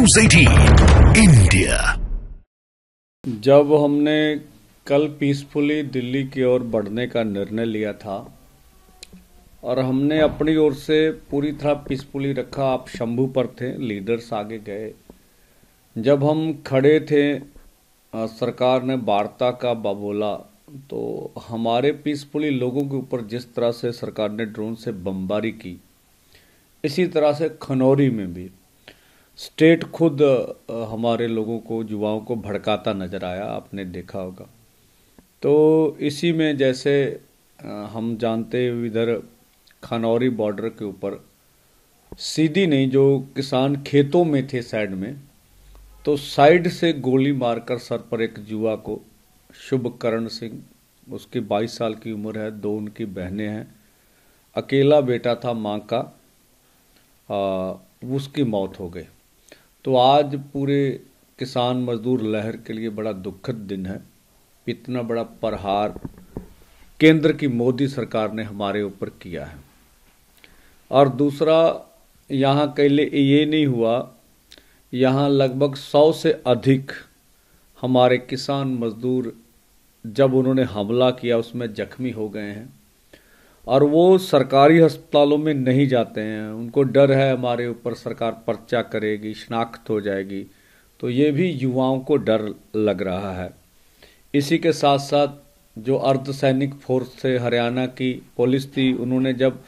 News 18 India. जब हमने कल पीसफुली दिल्ली की ओर बढ़ने का निर्णय लिया था और हमने अपनी ओर से पूरी तरह पीसफुली रखा, आप शंभू पर थे, लीडर्स आगे गए। जब हम खड़े थे, सरकार ने वार्ता का बोला, तो हमारे पीसफुली लोगों के ऊपर जिस तरह से सरकार ने ड्रोन से बमबारी की, इसी तरह से खनौरी में भी स्टेट खुद हमारे लोगों को, युवाओं को भड़काता नजर आया, आपने देखा होगा। तो इसी में जैसे हम जानते इधर खनौरी बॉर्डर के ऊपर सीधी नहीं, जो किसान खेतों में थे साइड में, तो साइड से गोली मारकर सर पर एक युवा को, शुभकरण सिंह, उसकी 22 साल की उम्र है, 2 उनकी बहनें हैं, अकेला बेटा था माँ का, उसकी मौत हो गई। तो आज पूरे किसान मजदूर लहर के लिए बड़ा दुखद दिन है। इतना बड़ा प्रहार केंद्र की मोदी सरकार ने हमारे ऊपर किया है। और दूसरा, यहाँ केवल ये नहीं हुआ, यहाँ लगभग 100 से अधिक हमारे किसान मजदूर, जब उन्होंने हमला किया उसमें जख्मी हो गए हैं और वो सरकारी अस्पतालों में नहीं जाते हैं। उनको डर है हमारे ऊपर सरकार पर्चा करेगी, शनाख्त हो जाएगी। तो ये भी युवाओं को डर लग रहा है। इसी के साथ साथ जो अर्धसैनिक फोर्स थे, हरियाणा की पुलिस थी, उन्होंने जब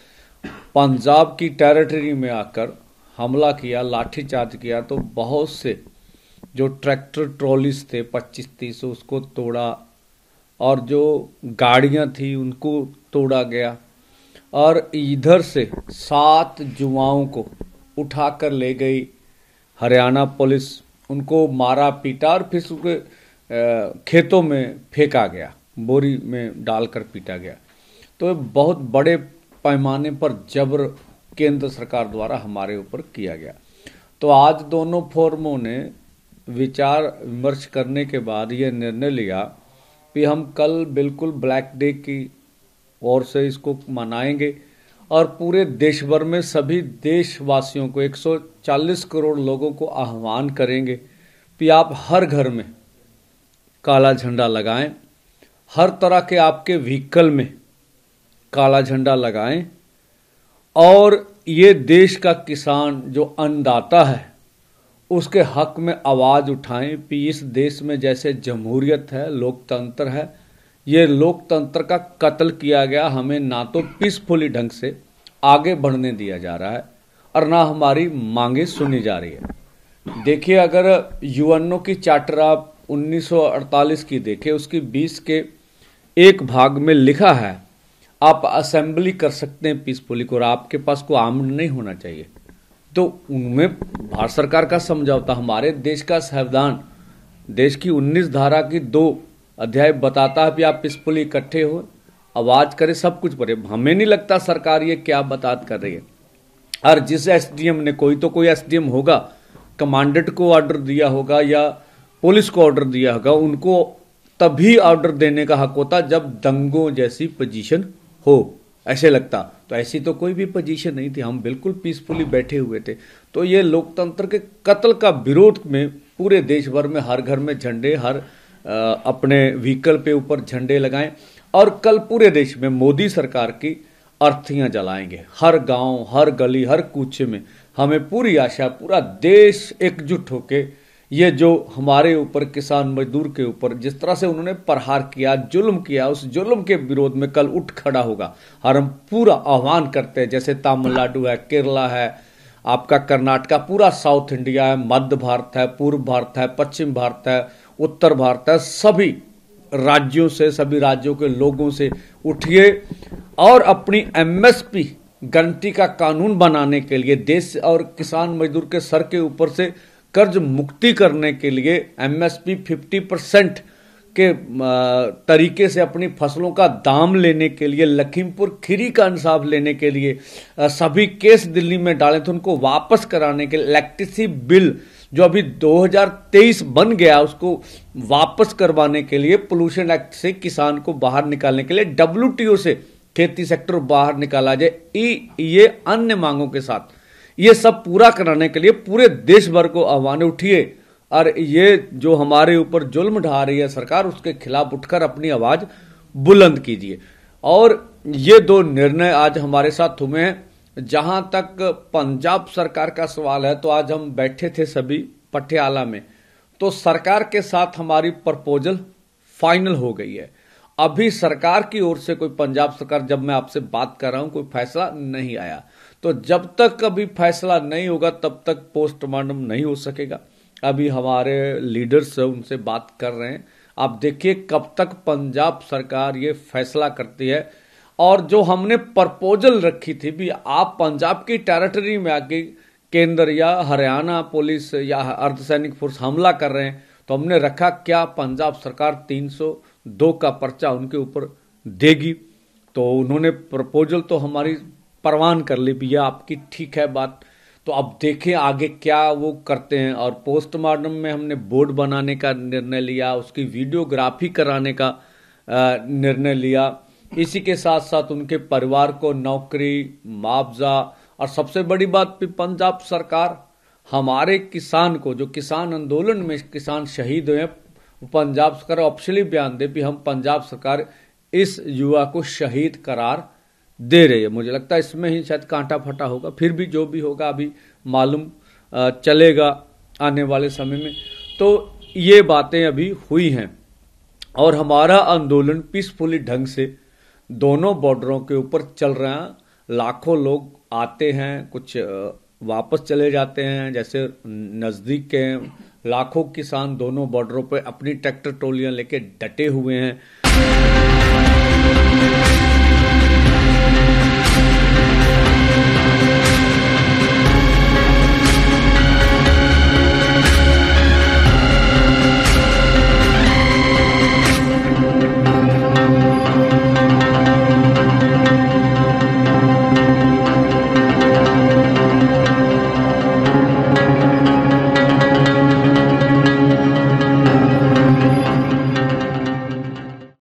पंजाब की टेरिटरी में आकर हमला किया, लाठीचार्ज किया, तो बहुत से जो ट्रैक्टर ट्रॉलीज थे 25-30 उसको तोड़ा और जो गाड़ियां थी उनको तोड़ा गया। और इधर से 7 युवाओं को उठाकर ले गई हरियाणा पुलिस, उनको मारा पीटा और फिर उसके खेतों में फेंका गया, बोरी में डालकर पीटा गया। तो बहुत बड़े पैमाने पर जबर केंद्र सरकार द्वारा हमारे ऊपर किया गया। तो आज दोनों फोरमों ने विचार विमर्श करने के बाद ये निर्णय लिया कि हम कल बिल्कुल ब्लैक डे की ओर से इसको मनाएंगे और पूरे देश भर में सभी देशवासियों को, 140 करोड़ लोगों को आह्वान करेंगे कि आप हर घर में काला झंडा लगाएं, हर तरह के आपके व्हीकल में काला झंडा लगाएं और ये देश का किसान जो अन्नदाता है उसके हक में आवाज उठाएं कि इस देश में जैसे जमहूरियत है, लोकतंत्र है, ये लोकतंत्र का कत्ल किया गया। हमें ना तो पीसफुली ढंग से आगे बढ़ने दिया जा रहा है और ना हमारी मांगे सुनी जा रही है। देखिए, अगर यूएनओ की चार्टर आप 1948 की देखें, उसकी 20 के एक भाग में लिखा है आप असेंबली कर सकते हैं पीसफुली को और आपके पास कोई आर्म्ड नहीं होना चाहिए। तो उनमें भारत सरकार का समझौता, हमारे देश का संविधान, देश की 19 धारा की 2 अध्याय बताता है कि आप पीसफुली इकट्ठे हो, आवाज करें, सब कुछ करें। हमें नहीं लगता सरकार ये क्या बात कर रही है। और जिस एसडीएम ने, कोई एसडीएम होगा, कमांडेंट को ऑर्डर दिया होगा या पुलिस को ऑर्डर दिया होगा, उनको तभी ऑर्डर देने का हक होता जब दंगों जैसी पोजीशन हो, ऐसे लगता। तो ऐसी तो कोई भी पोजीशन नहीं थी, हम बिल्कुल पीसफुली बैठे हुए थे। तो ये लोकतंत्र के कत्ल का विरोध में पूरे देश भर में हर घर में झंडे, हर अपने व्हीकल पे ऊपर झंडे लगाएं और कल पूरे देश में मोदी सरकार की अर्थियां जलाएंगे। हर गांव, हर गली, हर कूचे में हमें पूरी आशा, पूरा देश एकजुट होके ये जो हमारे ऊपर, किसान मजदूर के ऊपर जिस तरह से उन्होंने प्रहार किया, जुल्म किया, उस जुल्म के विरोध में कल उठ खड़ा होगा। और हम पूरा आह्वान करते हैं, जैसे तमिलनाडु है, केरला है, आपका कर्नाटका, पूरा साउथ इंडिया है, मध्य भारत है, पूर्व भारत है, पश्चिम भारत है, उत्तर भारत है, सभी राज्यों से, सभी राज्यों के लोगों से उठिए और अपनी एमएसपी गारंटी का कानून बनाने के लिए, देश और किसान मजदूर के सर के ऊपर से कर्ज मुक्ति करने के लिए, एमएसपी 50% के तरीके से अपनी फसलों का दाम लेने के लिए, लखीमपुर खीरी का इंसाफ लेने के लिए, सभी केस दिल्ली में डाले थे उनको वापस कराने के लिए, इलेक्ट्रिसिटी बिल जो अभी 2023 बन गया उसको वापस करवाने के लिए, पोल्यूशन एक्ट से किसान को बाहर निकालने के लिए, डब्ल्यूटीओ से खेती सेक्टर बाहर निकाला जाए, ये अन्य मांगों के साथ ये सब पूरा कराने के लिए पूरे देश भर को आह्वान उठिए और ये जो हमारे ऊपर जुल्म ढा रही है सरकार, उसके खिलाफ उठकर अपनी आवाज बुलंद कीजिए। और ये 2 निर्णय आज हमारे साथ हुए हैं। जहां तक पंजाब सरकार का सवाल है, तो आज हम बैठे थे सभी पटियाला में, तो सरकार के साथ हमारी प्रपोजल फाइनल हो गई है। अभी सरकार की ओर से कोई, पंजाब सरकार, जब मैं आपसे बात कर रहा हूं, कोई फैसला नहीं आया। तो जब तक अभी फैसला नहीं होगा तब तक पोस्टमार्टम नहीं हो सकेगा। अभी हमारे लीडर्स उनसे बात कर रहे हैं। आप देखिए कब तक पंजाब सरकार ये फैसला करती है। और जो हमने प्रपोजल रखी थी भी, आप पंजाब की टेरिटरी में आके केंद्र या हरियाणा पुलिस या अर्धसैनिक फोर्स हमला कर रहे हैं, तो हमने रखा क्या पंजाब सरकार 302 का पर्चा उनके ऊपर देगी। तो उन्होंने प्रपोजल तो हमारी परवान कर ली भी, आपकी ठीक है बात। तो अब देखें आगे क्या वो करते हैं। और पोस्टमार्टम में हमने बोर्ड बनाने का निर्णय लिया, उसकी वीडियोग्राफी कराने का निर्णय लिया। इसी के साथ साथ उनके परिवार को नौकरी, मुआवजा, और सबसे बड़ी बात भी पंजाब सरकार हमारे किसान को, जो किसान आंदोलन में किसान शहीद हुए, पंजाब सरकार ऑफिशियली बयान दे भी हम पंजाब सरकार इस युवा को शहीद करार दे रही है। मुझे लगता है इसमें ही शायद कांटा फटा होगा। फिर भी जो भी होगा अभी मालूम चलेगा आने वाले समय में। तो ये बातें अभी हुई हैं और हमारा आंदोलन पीसफुली ढंग से दोनों बॉर्डरों के ऊपर चल रहा है। लाखों लोग आते हैं, कुछ वापस चले जाते हैं। जैसे नजदीक के लाखों किसान दोनों बॉर्डरों पर अपनी ट्रैक्टर ट्रॉलियां लेके डटे हुए हैं।